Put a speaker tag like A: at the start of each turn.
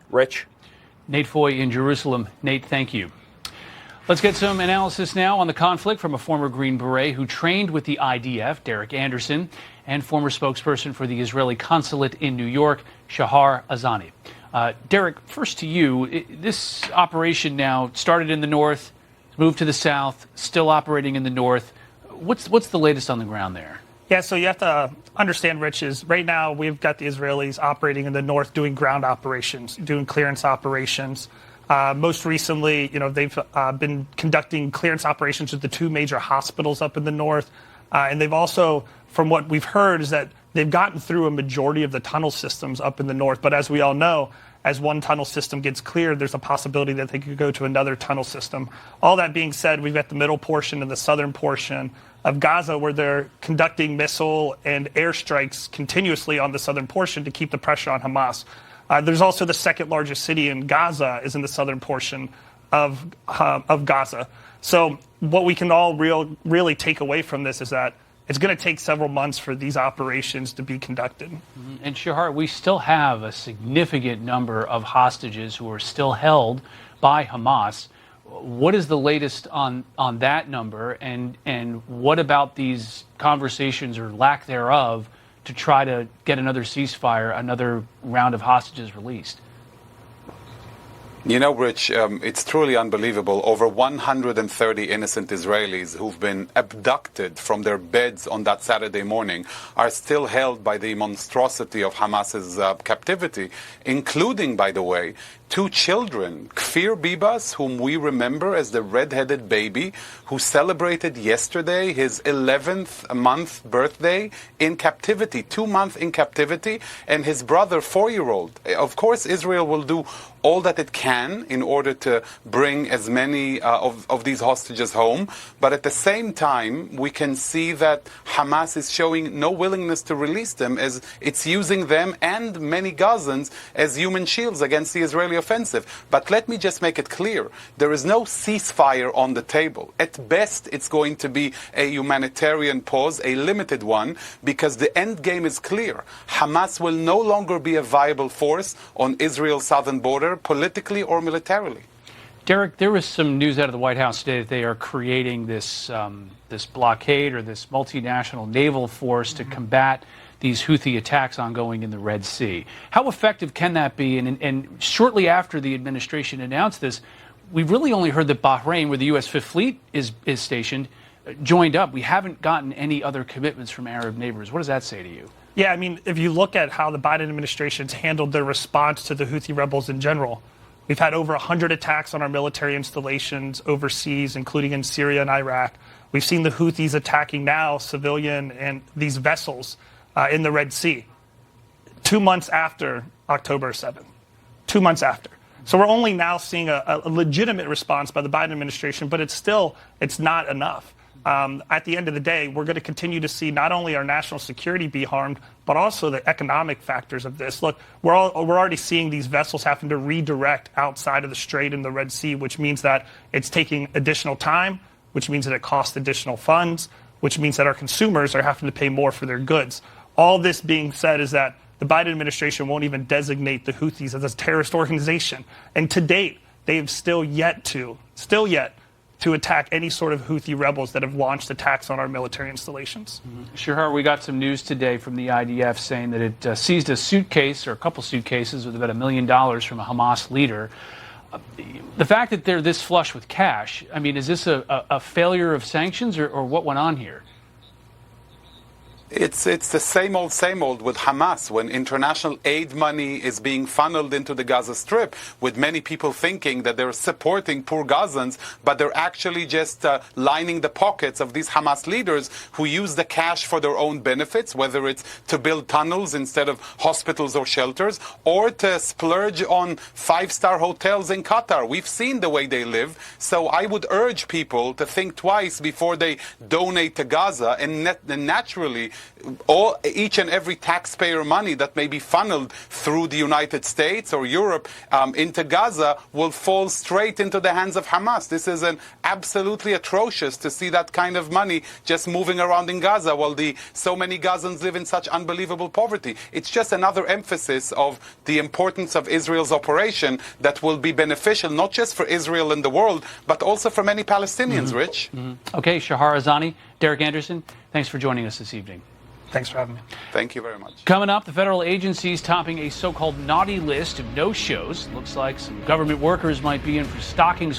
A: Rich?
B: Nate Foy in Jerusalem. Nate, thank you. Let's get some analysis now on the conflict from a former Green Beret who trained with the IDF, Derrick Anderson, and former spokesperson for the Israeli consulate in New York, Shahar Azani. Derrick, first to you. This operation now started in the north, moved to the south, still operating in the north. What's the latest on the ground there?
C: Yeah, so you have to understand, Rich, is right now we've got the Israelis operating in the north doing ground operations, doing clearance operations. Most recently, they've been conducting clearance operations at the two major hospitals up in the north. And they've also, from what we've heard, is that they've gotten through a majority of the tunnel systems up in the north. But as we all know, as one tunnel system gets cleared, there's a possibility that they could go to another tunnel system. All that being said, we've got the middle portion and the southern portion of Gaza where they're conducting missile and airstrikes continuously on the southern portion to keep the pressure on Hamas. There's also the second largest city in Gaza is in the southern portion of Gaza. So what we can all really take away from this is that it's going to take several months for these operations to be conducted.
B: And Shahar, we still have a significant number of hostages who are still held by Hamas. What is the latest on that number, and what about these conversations or lack thereof to try to get another ceasefire, another round of hostages released?
D: Rich, it's truly unbelievable. Over 130 innocent Israelis who've been abducted from their beds on that Saturday morning are still held by the monstrosity of Hamas's captivity, including, by the way, two children, Kfir Bibas, whom we remember as the red-headed baby, who celebrated yesterday his 11th month birthday in captivity, 2 months in captivity, and his brother, 4-year-old. Of course, Israel will do all that it can in order to bring as many of these hostages home. But at the same time, we can see that Hamas is showing no willingness to release them, as it's using them and many Gazans as human shields against the Israeli offensive. But let me just make it clear, there is no ceasefire on the table. At best, it's going to be a humanitarian pause, a limited one, because the end game is clear. Hamas will no longer be a viable force on Israel's southern border, politically or militarily.
B: Derrick, there was some news out of the White House today that they are creating this this blockade or this multinational naval force to combat these Houthi attacks ongoing in the Red Sea. How effective can that be? And shortly after the administration announced this, we've really only heard that Bahrain, where the U.S. Fifth Fleet is stationed, joined up. We haven't gotten any other commitments from Arab neighbors. What does that say to you?
C: Yeah, I mean, if you look at how the Biden administration's handled their response to the Houthi rebels in general, we've had over 100 attacks on our military installations overseas, including in Syria and Iraq. We've seen the Houthis attacking now civilian and these vessels in the Red Sea 2 months after October 7th. 2 months after. So we're only now seeing a legitimate response by the Biden administration, but it's not enough. At the end of the day, we're going to continue to see not only our national security be harmed, but also the economic factors of this. Look, we're already seeing these vessels having to redirect outside of the Strait in the Red Sea, which means that it's taking additional time, which means that it costs additional funds, which means that our consumers are having to pay more for their goods. All this being said is that the Biden administration won't even designate the Houthis as a terrorist organization. And to date, they have still yet to attack any sort of Houthi rebels that have launched attacks on our military installations.
B: Shahar, we got some news today from the IDF saying that it seized a suitcase or a couple suitcases with about $1 million from a Hamas leader. The fact that they're this flush with cash, I mean, is this a failure of sanctions or what went on here?
D: It's the same old with Hamas when international aid money is being funneled into the Gaza Strip, with many people thinking that they're supporting poor Gazans, but they're actually just lining the pockets of these Hamas leaders who use the cash for their own benefits, whether it's to build tunnels instead of hospitals or shelters, or to splurge on five-star hotels in Qatar. We've seen the way they live, so I would urge people to think twice before they donate to Gaza, and naturally each and every taxpayer money that may be funneled through the United States or Europe into Gaza will fall straight into the hands of Hamas. This is absolutely atrocious to see that kind of money just moving around in Gaza while so many Gazans live in such unbelievable poverty. It's just another emphasis of the importance of Israel's operation that will be beneficial not just for Israel and the world, but also for many Palestinians, Rich.
B: Okay, Shahar Azani, Derrick Anderson, thanks for joining us this evening.
C: Thanks for having me.
D: Thank you very much.
B: Coming up, the federal agencies topping a so-called naughty list of no-shows. Looks like some government workers might be in for stockings